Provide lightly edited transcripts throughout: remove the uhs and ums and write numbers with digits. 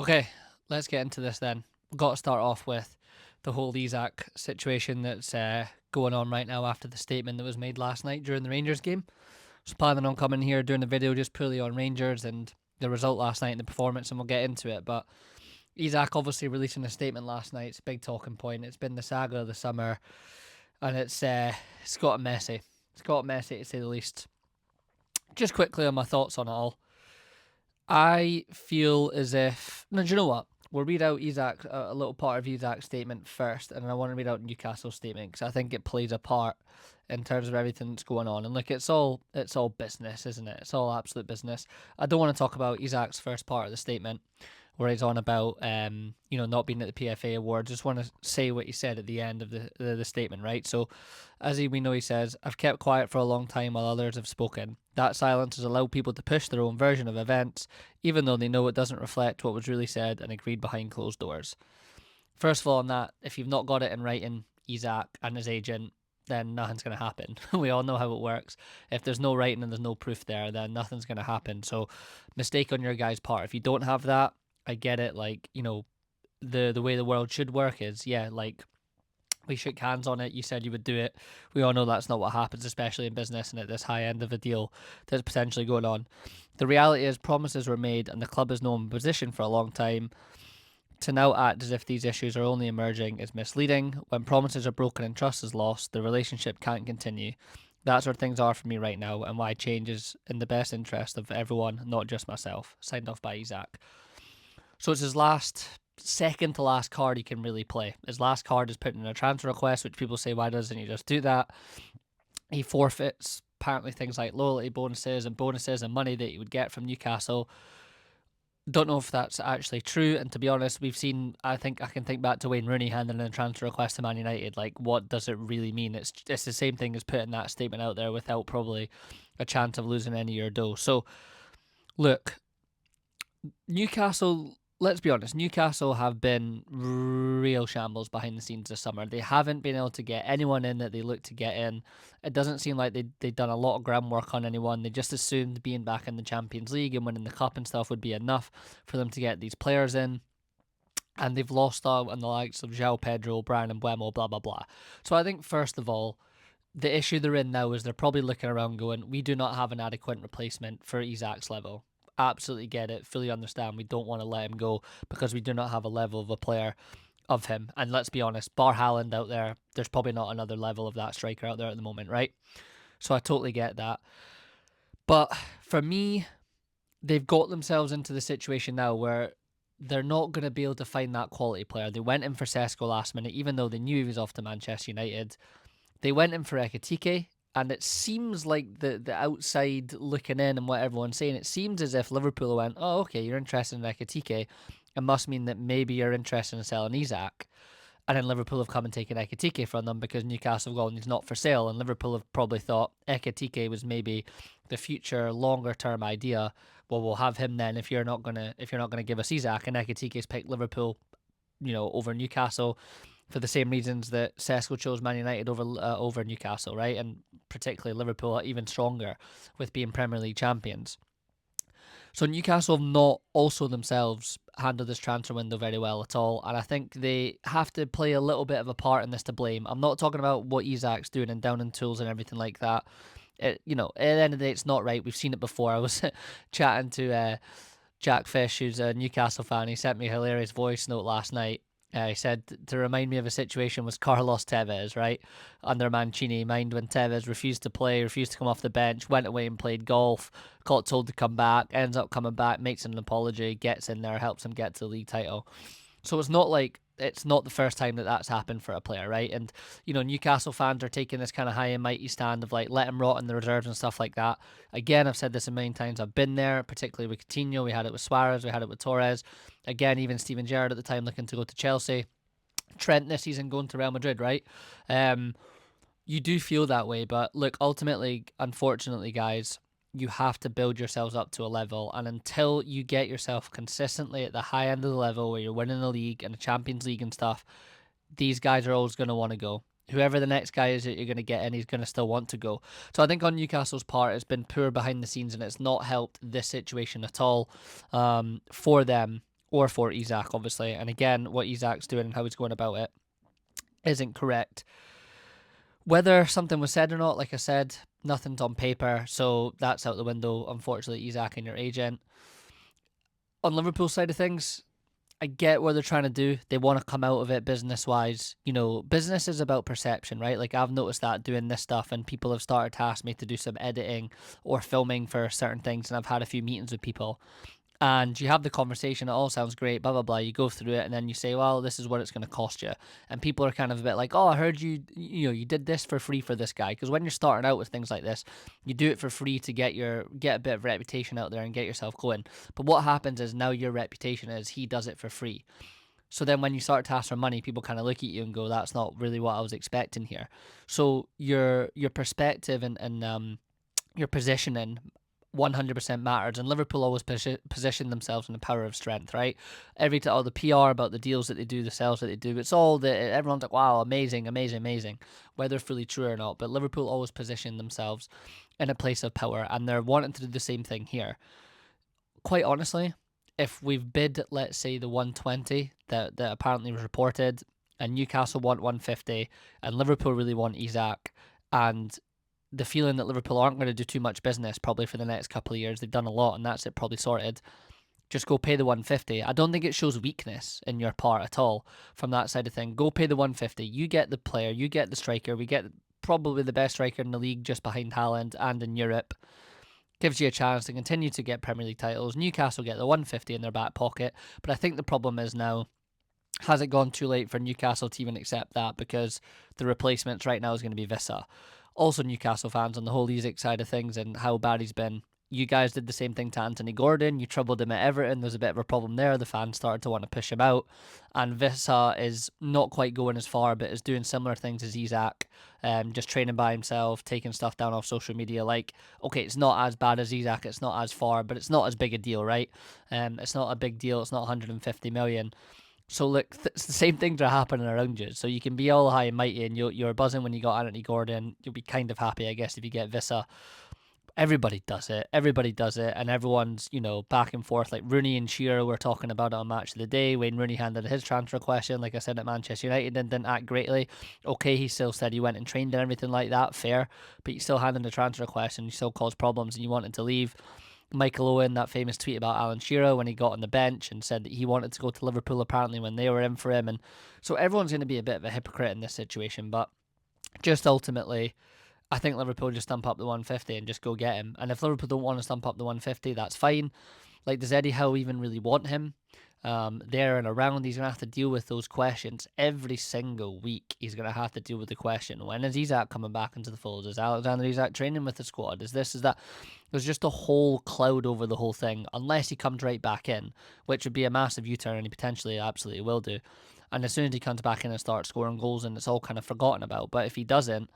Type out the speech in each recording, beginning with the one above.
Okay, let's get into this then. We've got to start off with the whole Isak situation that's going on right now after the statement that was made last night during the Rangers game. So planning on coming here doing the video just purely on Rangers and the result last night and the performance, and we'll get into it. But Isak obviously releasing a statement last night. It's a big talking point. It's been the saga of the summer, and it's got messy. It's got messy to say the least. Just quickly on my thoughts on it all. I feel as if no, do you know what? We'll read out Isak a little part of Isak's statement first, and I want to read out Newcastle's statement because I think it plays a part in terms of everything that's going on. And look, it's all business, isn't it? It's all absolute business. I don't want to talk about Isak's first part of the statement where he's on about not being at the PFA Awards. Just want to say what he said at the end of the statement, right? So, we know, he says, "I've kept quiet for a long time while others have spoken. That silence has allowed people to push their own version of events, even though they know it doesn't reflect what was really said and agreed behind closed doors." First of all, on that, if you've not got it in writing, Isak and his agent, then nothing's going to happen. We all know how it works. If there's no writing and there's no proof there, then nothing's going to happen. So, mistake on your guy's part. If you don't have that, I get it. Like, the way the world should work is, yeah, like, we shook hands on it. You said you would do it. We all know that's not what happens, especially in business and at this high end of a deal that's potentially going on. The reality is promises were made and the club has known position for a long time. To now act as if these issues are only emerging is misleading. When promises are broken and trust is lost, the relationship can't continue. That's where things are for me right now, and why change is in the best interest of everyone, not just myself. Signed off by Isak. So it's his second to last card he can really play. His last card is putting in a transfer request, which people say, why doesn't he just do that? He forfeits apparently things like loyalty bonuses and money that he would get from Newcastle. Don't know if that's actually true, and to be honest, we've seen, I think I can think back to Wayne Rooney handing in a transfer request to Man United. Like, what does it really mean? It's the same thing as putting that statement out there without probably a chance of losing any of your dough. So, look, Newcastle, let's be honest, Newcastle have been real shambles behind the scenes this summer. They haven't been able to get anyone in that they look to get in. It doesn't seem like they've done a lot of groundwork on anyone. They just assumed being back in the Champions League and winning the Cup and stuff would be enough for them to get these players in. And they've lost out on the likes of João Pedro, Brian and Buemo, blah, blah, blah. So I think, first of all, the issue they're in now is they're probably looking around going, we do not have an adequate replacement for Isak's level. Absolutely get it, fully understand. We don't want to let him go because we do not have a level of a player of him. And let's be honest, bar Haaland out there, there's probably not another level of that striker out there at the moment, right? So I totally get that. But for me, they've got themselves into the situation now where they're not going to be able to find that quality player. They went in for Sesko last minute, even though they knew he was off to Manchester United. They went in for Ekitike, and it seems like the outside looking in and what everyone's saying, it seems as if Liverpool went, oh, okay, you're interested in Ekitike. It must mean that maybe you're interested in selling Isak. And then Liverpool have come and taken Ekitike from them because Newcastle have gone, he's not for sale. And Liverpool have probably thought Ekitike was maybe the future longer term idea. Well, we'll have him then if you're not gonna give us Isak. And Ekitike's picked Liverpool, over Newcastle, for the same reasons that Sesko chose Man United over Newcastle, right? And particularly Liverpool are even stronger with being Premier League champions. So Newcastle have not also themselves handled this transfer window very well at all, and I think they have to play a little bit of a part in this to blame. I'm not talking about what Isak's doing and down in tools and everything like that. At the end of the day, it's not right. We've seen it before. I was chatting to Jack Fish, who's a Newcastle fan. He sent me a hilarious voice note last night. He said to remind me of a situation was Carlos Tevez, right? Under Mancini. Mind when Tevez refused to play, refused to come off the bench, went away and played golf, got told to come back, ends up coming back, makes an apology, gets in there, helps him get to the league title. So it's not the first time that that's happened for a player, right? And, Newcastle fans are taking this kind of high and mighty stand of like, let him rot in the reserves and stuff like that. Again, I've said this a million times. I've been there, particularly with Coutinho. We had it with Suarez. We had it with Torres. Again, even Steven Gerrard at the time looking to go to Chelsea. Trent this season going to Real Madrid, right? You do feel that way, but look, ultimately, unfortunately, guys, you have to build yourselves up to a level, and until you get yourself consistently at the high end of the level where you're winning the league and the Champions League and stuff, these guys are always going to want to go. Whoever the next guy is that you're going to get in, he's going to still want to go. So I think on Newcastle's part, it's been poor behind the scenes, and it's not helped this situation at all for them or for Isak, obviously. And again, what Isak's doing and how he's going about it isn't correct. Whether something was said or not, like I said, nothing's on paper, so that's out the window, unfortunately, Isak and your agent. On Liverpool's side of things, I get what they're trying to do. They want to come out of it business wise. Business is about perception, right? Like I've noticed that doing this stuff, and people have started to ask me to do some editing or filming for certain things, and I've had a few meetings with people. And you have the conversation, it all sounds great, blah blah blah. You go through it, and then you say, "Well, this is what it's going to cost you." And people are kind of a bit like, "Oh, I heard you did this for free for this guy." Because when you're starting out with things like this, you do it for free to get a bit of reputation out there and get yourself going. But what happens is now your reputation is he does it for free. So then when you start to ask for money, people kind of look at you and go, "That's not really what I was expecting here." So your perspective and your positioning 100% matters, and Liverpool always position themselves in the power of strength, right? All the PR about the deals that they do, the sales that they do, it's all everyone's like, wow, amazing, amazing, amazing, whether fully true or not. But Liverpool always position themselves in a place of power, and they're wanting to do the same thing here. Quite honestly, if we've bid, let's say, the 120 that apparently was reported, and Newcastle want 150, and Liverpool really want Isak, and the feeling that Liverpool aren't going to do too much business probably for the next couple of years. They've done a lot, and that's it, probably sorted. Just go pay the 150. I don't think it shows weakness in your part at all from that side of thing. Go pay the 150. You get the player, you get the striker. We get probably the best striker in the league just behind Haaland and in Europe. Gives you a chance to continue to get Premier League titles. Newcastle get the 150 in their back pocket. But I think the problem is now, has it gone too late for Newcastle to even accept that? Because the replacements right now is going to be Vissa. Also, Newcastle fans on the whole Isak side of things and how bad he's been. You guys did the same thing to Anthony Gordon. You troubled him at Everton. There's a bit of a problem there. The fans started to want to push him out. And Vissa is not quite going as far, but is doing similar things as Isak. Just training by himself, taking stuff down off social media. Like, okay, it's not as bad as Isak. It's not as far, but it's not as big a deal, right? It's not a big deal. It's not 150 million. So look, it's the same things are happening around you. So you can be all high and mighty, and you're buzzing when you got Anthony Gordon. You'll be kind of happy, I guess, if you get Vissa. Everybody does it. Everybody does it, and everyone's back and forth. Like Rooney and Shearer were talking about it on Match of the Day. Wayne Rooney handed his transfer question, like I said, at Manchester United, and didn't act greatly. Okay, he still said he went and trained and everything like that. Fair, but you still handed the transfer question. You still caused problems, and you wanted to leave. Michael Owen, that famous tweet about Alan Shearer when he got on the bench and said that he wanted to go to Liverpool apparently when they were in for him. And so everyone's going to be a bit of a hypocrite in this situation. But just ultimately, I think Liverpool just stump up the 150 and just go get him. And if Liverpool don't want to stump up the 150, that's fine. Like, does Eddie Howe even really want him? There and around, he's going to have to deal with those questions every single week. He's going to have to deal with the question, when is Isak coming back into the fold? Is Alexander Isak training with the squad? Is this, is that? There's just a whole cloud over the whole thing, unless he comes right back in, which would be a massive U-turn, and he potentially absolutely will do. And as soon as he comes back in and starts scoring goals, and it's all kind of forgotten about. But if he doesn't,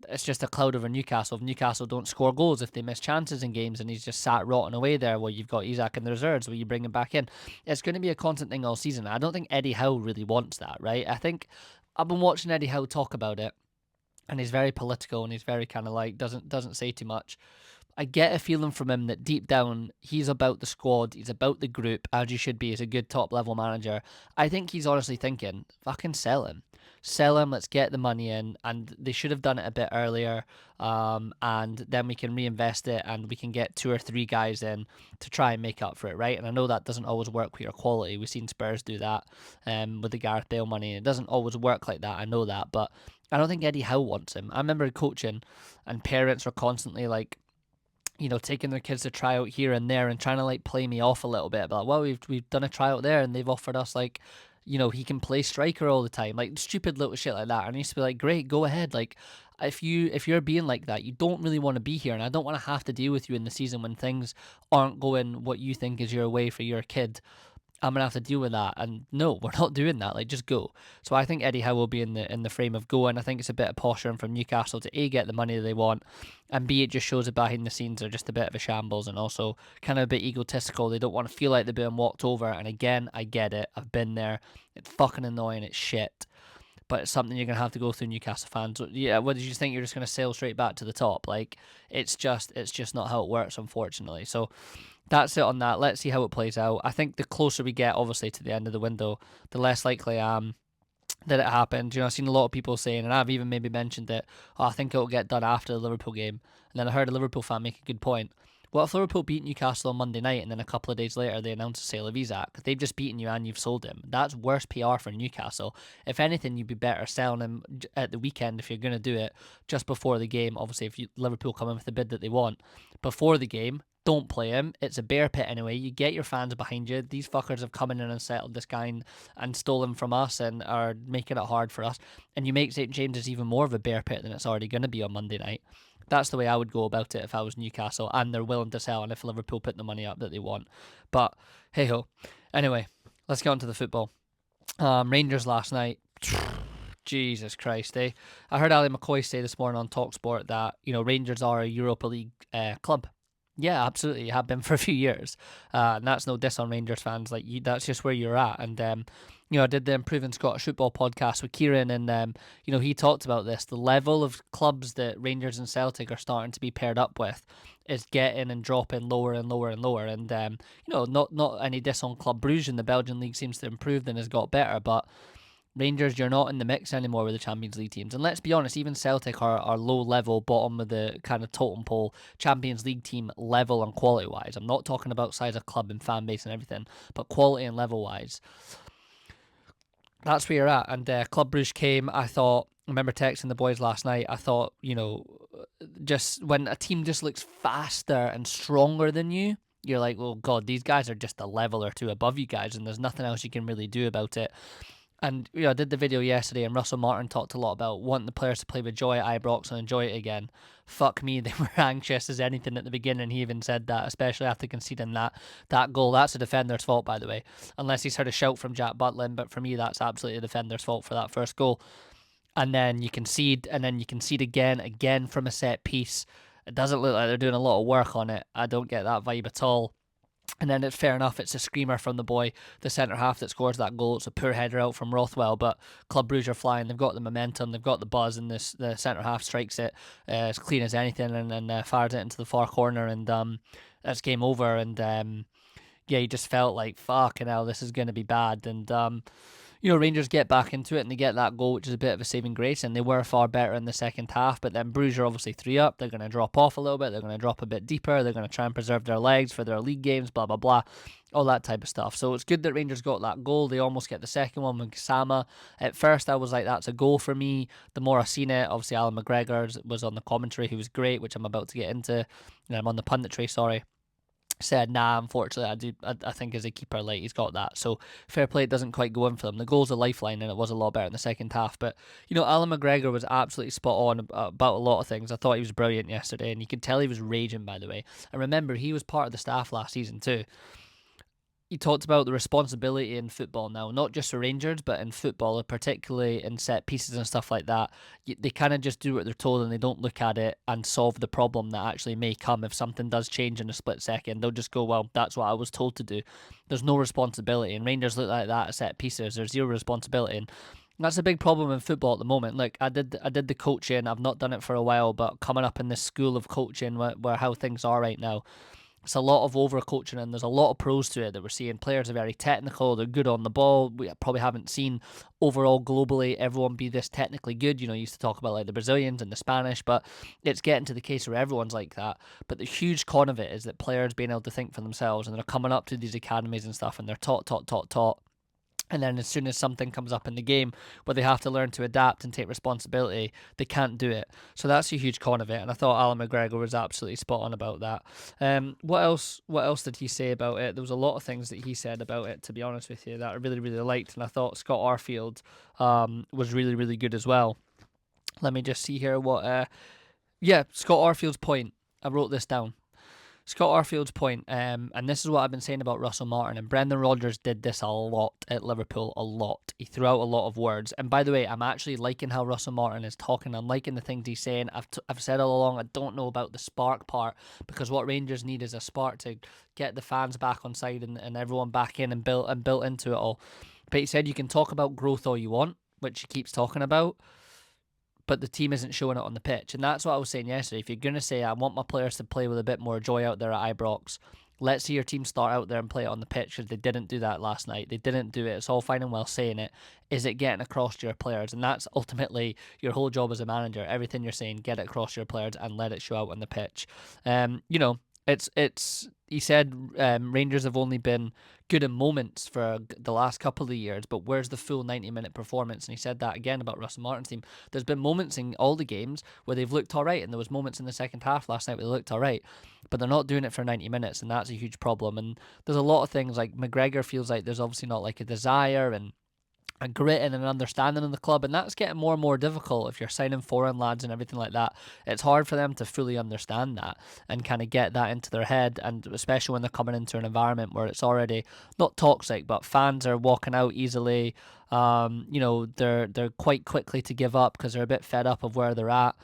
it's just a cloud over Newcastle. If Newcastle don't score goals, if they miss chances in games, and he's just sat rotting away there, well, you've got Isak in the reserves where you bring him back in. It's going to be a constant thing all season. I don't think Eddie Howe really wants that, right? I think I've been watching Eddie Howe talk about it, and he's very political, and he's very kind of like doesn't say too much. I get a feeling from him that deep down he's about the squad, he's about the group, as you should be as a good top level manager. I think he's honestly thinking, fucking sell him. Sell him, let's get the money in, and they should have done it a bit earlier, and then we can reinvest it, and we can get 2 or 3 guys in to try and make up for it, right? And I know that doesn't always work with your quality. We've seen Spurs do that with the Gareth Bale money. It doesn't always work like that, I know that, but I don't think Eddie Howe wants him. I remember coaching, and parents were constantly like, taking their kids to try out here and there and trying to like play me off a little bit. But like, well, we've done a tryout there, and they've offered us like, he can play striker all the time, like stupid little shit like that. And I used to be like, great, go ahead. Like, if you're being like that, you don't really want to be here, and I don't want to have to deal with you in the season when things aren't going what you think is your way for your kid. I'm gonna have to deal with that, and no, we're not doing that. Like, just go. So I think Eddie Howe will be in the frame of going. I think it's a bit of posturing from Newcastle to A, get the money they want, and B, it just shows that behind the scenes they're just a bit of a shambles, and also kind of a bit egotistical. They don't want to feel like they're being walked over. And again, I get it. I've been there. It's fucking annoying. It's shit. But it's something you're gonna have to go through, Newcastle fans. Yeah, what did you think? You're just gonna sail straight back to the top? Like, it's just not how it works, unfortunately. So that's it on that. Let's see how it plays out. I think the closer we get, obviously, to the end of the window, the less likely I am that it happened. I've seen a lot of people saying, and I've even maybe mentioned it, I think it'll get done after the Liverpool game. And then I heard a Liverpool fan make a good point. What if Liverpool beat Newcastle on Monday night and then a couple of days later they announce the sale of Isak? They've just beaten you and you've sold him. That's worse PR for Newcastle. If anything, you'd be better selling him at the weekend if you're going to do it just before the game. Obviously, if Liverpool come in with the bid that they want before the game, don't play him. It's a bear pit anyway. You get your fans behind you. These fuckers have come in and settled this guy and stole him from us and are making it hard for us. And you make St James's even more of a bear pit than it's already going to be on Monday night. That's the way I would go about it if I was Newcastle and they're willing to sell and if Liverpool put the money up that they want. But hey ho. Anyway, let's get on to the football. Rangers last night. Jesus Christ, eh? I heard Ali McCoy say this morning on TalkSport that, Rangers are a Europa League club. Yeah, absolutely. You have been for a few years. And that's no diss on Rangers fans. That's just where you're at. And, I did the Improving Scottish Football podcast with Kieran, and, he talked about this. The level of clubs that Rangers and Celtic are starting to be paired up with is getting and dropping lower and lower and lower. And, not any diss on Club Brugge in the Belgian league seems to improve and has got better, but Rangers, you're not in the mix anymore with the Champions League teams. And let's be honest, even Celtic are low level, bottom of the kind of totem pole Champions League team level and quality wise. I'm not talking about size of club and fan base and everything, but quality and level wise. That's where you're at. And Club Brugge came, I remember texting the boys last night, I thought, just when a team just looks faster and stronger than you, you're like, well, God, these guys are just a level or two above you guys, and there's nothing else you can really do about it. And I did the video yesterday, and Russell Martin talked a lot about wanting the players to play with joy at Ibrox and enjoy it again. Fuck me, they were anxious as anything at the beginning. He even said that, especially after conceding that goal. That's a defender's fault, by the way, unless he's heard a shout from Jack Butlin. But for me, that's absolutely a defender's fault for that first goal. And then you concede, again from a set piece. It doesn't look like they're doing a lot of work on it. I don't get that vibe at all. And then it's fair enough, it's a screamer from the boy, the centre-half that scores that goal. It's a poor header out from Rothwell, but Club Brugge are flying. They've got the momentum, they've got the buzz, and the centre-half strikes it as clean as anything and fires it into the far corner, and that's game over. And you just felt like, fucking hell, this is going to be bad. And Rangers get back into it and they get that goal, which is a bit of a saving grace, and they were far better in the second half. But then Bruges are obviously 3 up. They're going to drop off a little bit. They're going to drop a bit deeper. They're going to try and preserve their legs for their league games, blah, blah, blah, all that type of stuff. So it's good that Rangers got that goal. They almost get the second one with Sama. At first, I was like, that's a goal for me. The more I've seen it, obviously Alan McGregor was on the commentary, who was great, which I'm about to get into. I'm on the punditry, sorry. Said, nah, unfortunately, I think as a keeper, he's got that. So fair play, it doesn't quite go in for them. The goal's a lifeline, and it was a lot better in the second half. But, Alan McGregor was absolutely spot on about a lot of things. I thought he was brilliant yesterday, and you could tell he was raging, by the way. And remember, he was part of the staff last season too. He talked about the responsibility in football now, not just for Rangers, but in football, particularly in set pieces and stuff like that. They kind of just do what they're told and they don't look at it and solve the problem that actually may come if something does change in a split second. They'll just go, well, that's what I was told to do. There's no responsibility, and Rangers look like that at set pieces. There's zero responsibility, and that's a big problem in football at the moment. Look, I did the coaching. I've not done it for a while, but coming up in this school of coaching where how things are right now, it's a lot of over-coaching, and there's a lot of pros to it that we're seeing. Players are very technical. They're good on the ball. We probably haven't seen overall globally everyone be this technically good. You used to talk about the Brazilians and the Spanish, but it's getting to the case where everyone's like that. But the huge con of it is that players being able to think for themselves, and they're coming up to these academies and stuff, and they're taught. And then as soon as something comes up in the game where they have to learn to adapt and take responsibility, they can't do it. So that's a huge con of it. And I thought Alan McGregor was absolutely spot on about that. What else did he say about it? There was a lot of things that he said about it, to be honest with you, that I really, really liked. And I thought Scott Arfield was really, really good as well. Let me just see here what... Scott Arfield's point. I wrote this down. Scott Arfield's point, and this is what I've been saying about Russell Martin, and Brendan Rodgers did this a lot at Liverpool, a lot. He threw out a lot of words, and by the way, I'm actually liking how Russell Martin is talking. I'm liking the things he's saying. I've said all along, I don't know about the spark part, because what Rangers need is a spark to get the fans back on side and everyone back in and built into it all. But he said you can talk about growth all you want, which he keeps talking about, but the team isn't showing it on the pitch. And that's what I was saying yesterday. If you're going to say, I want my players to play with a bit more joy out there at Ibrox, Let's see your team start out there and play it on the pitch, because they didn't do that last night. They didn't do it. It's all fine and well saying it. Is it getting across to your players? And that's ultimately your whole job as a manager. Everything you're saying, get it across to your players and let it show out on the pitch. It's he said Rangers have only been good in moments for the last couple of years, but where's the full 90-minute performance? And he said that again about Russell Martin's team. There's been moments in all the games where they've looked all right, and there was moments in the second half last night where they looked all right, but they're not doing it for 90 minutes, and that's a huge problem. And there's a lot of things, like McGregor feels like there's obviously not like a desire and a grit and an understanding in the club, and that's getting more and more difficult if you're signing foreign lads and everything like that. It's hard for them to fully understand that and kind of get that into their head, and especially when they're coming into an environment where it's already not toxic, but fans are walking out easily. They're quite quickly to give up because they're a bit fed up of where they're at.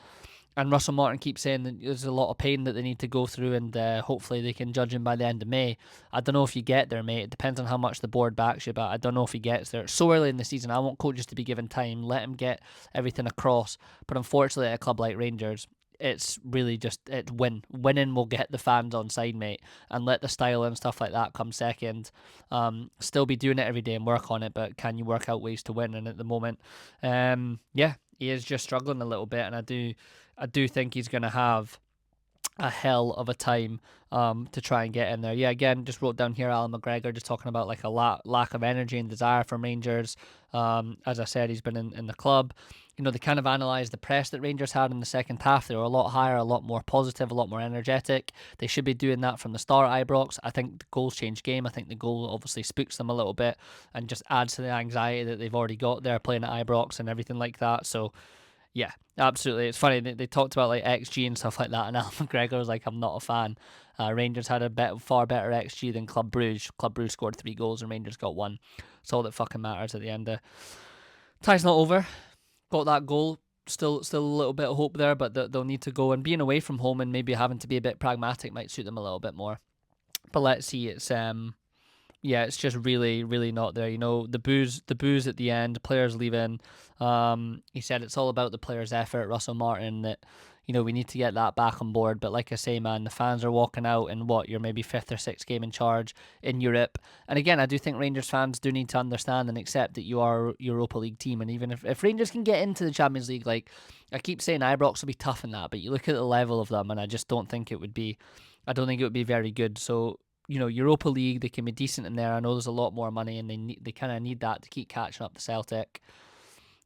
And Russell Martin keeps saying that there's a lot of pain that they need to go through, and hopefully they can judge him by the end of May. I don't know if you get there, mate. It depends on how much the board backs you, but I don't know if he gets there. It's so early in the season. I want coaches to be given time, let him get everything across. But unfortunately, at a club like Rangers, it's really just winning will get the fans on side, mate, and let the style and stuff like that come second. Still be doing it every day and work on it, but can you work out ways to win? And at the moment, he is just struggling a little bit, and I do think he's going to have a hell of a time to try and get in there. Yeah, again, just wrote down here Alan McGregor just talking about like a lack of energy and desire from Rangers. As I said, he's been in the club. They kind of analysed the press that Rangers had in the second half. They were a lot higher, a lot more positive, a lot more energetic. They should be doing that from the start at Ibrox. I think the goals change game. I think the goal obviously spooks them a little bit and just adds to the anxiety that they've already got there playing at Ibrox and everything like that. So yeah, absolutely. It's funny, they talked about like XG and stuff like that, and Alan McGregor was like, I'm not a fan. Rangers had a far better XG than Club Brugge. Club Brugge scored 3 goals and Rangers got 1. It's all that fucking matters at the end. Tie's not over. Got that goal. Still a little bit of hope there, but they'll need to go. And being away from home and maybe having to be a bit pragmatic might suit them a little bit more. But let's see. It's just really, really not there. The booze at the end, players leaving. He said it's all about the players' effort. Russell Martin, that we need to get that back on board. But like I say, man, the fans are walking out in your maybe 5th or 6th game in charge in Europe. And again, I do think Rangers fans do need to understand and accept that you are a Europa League team. And even if Rangers can get into the Champions League, like I keep saying, Ibrox will be tough in that. But you look at the level of them, and I just don't think it would be. I don't think it would be very good. So Europa League, they can be decent in there. I know there's a lot more money, and they kind of need that to keep catching up to Celtic.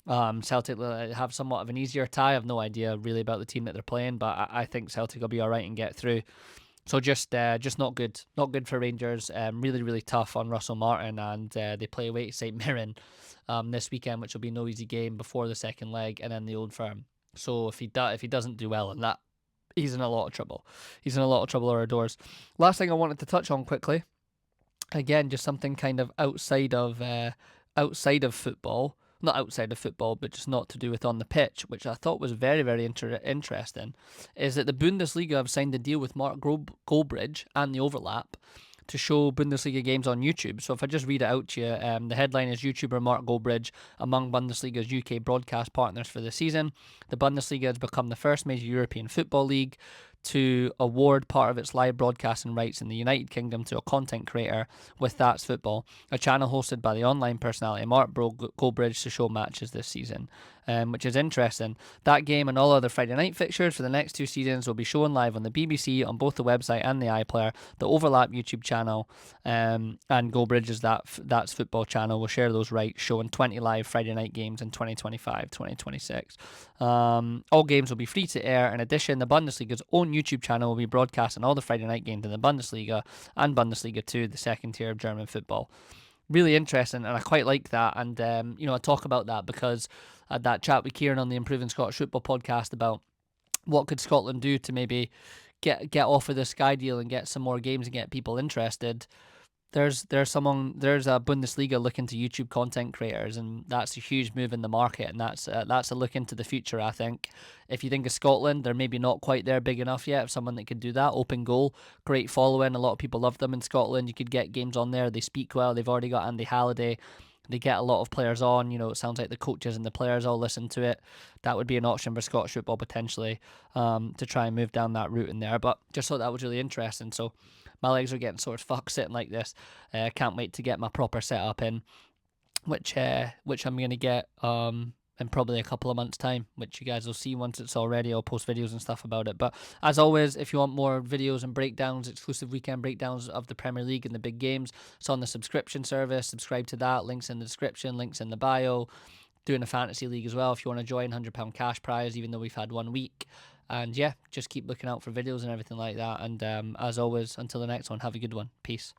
Celtic have somewhat of an easier tie. I have no idea really about the team that they're playing, but I think Celtic will be all right and get through. So just not good for Rangers. Really, really tough on Russell Martin, and they play away to St Mirren this weekend, which will be no easy game before the second leg, and then the Old Firm. So if he doesn't do well in that, he's in a lot of trouble. He's in a lot of trouble our doors. Last thing I wanted to touch on quickly, again, just something kind of outside of football. Not outside of football, but just not to do with on the pitch, which I thought was very, very interesting, is that the Bundesliga have signed a deal with Mark Goldbridge and the Overlap to show Bundesliga games on YouTube. So if I just read it out to you, the headline is YouTuber Mark Goldbridge among Bundesliga's UK broadcast partners for the season. The Bundesliga has become the first major European football league to award part of its live broadcasting rights in the United Kingdom to a content creator with That's Football, a channel hosted by the online personality Mark Goldbridge to show matches this season, which is interesting. That game and all other Friday night fixtures for the next 2 seasons will be shown live on the BBC, on both the website and the iPlayer. The Overlap YouTube channel and Goldbridge's That's Football channel will share those rights, showing 20 live Friday night games in 2025-2026. All games will be free to air. In addition, the Bundesliga's own YouTube channel will be broadcasting all the Friday night games in the Bundesliga and Bundesliga 2, the second tier of German football. Really interesting, and I quite like that. And I talk about that because I had that chat with Kieran on the Improving Scottish Football podcast about what could Scotland do to maybe get off of the Sky deal and get some more games and get people interested. There's a Bundesliga looking to YouTube content creators, and that's a huge move in the market, and that's a look into the future, I think. If you think of Scotland, they're maybe not quite there big enough yet. If someone that could do that, Open Goal, great following, a lot of people love them in Scotland. You could get games on there. They speak well. They've already got Andy Halliday. they get a lot of players on. It sounds like the coaches and the players all listen to it. That would be an option for Scottish football potentially, to try and move down that route in there. But just thought that was really interesting. So my legs are getting sort of fucked sitting like this. Can't wait to get my proper setup in, which I'm gonna get in probably a couple of months' time, which you guys will see once it's all ready. I'll post videos and stuff about it. But as always, if you want more videos and breakdowns, exclusive weekend breakdowns of the Premier League and the big games, it's on the subscription service. Subscribe to that. Links in the description, links in the bio. Doing a fantasy league as well if you want to join. £100 cash prize, even though we've had 1 week. And yeah, just keep looking out for videos and everything like that. And as always, until the next one, have a good one. Peace.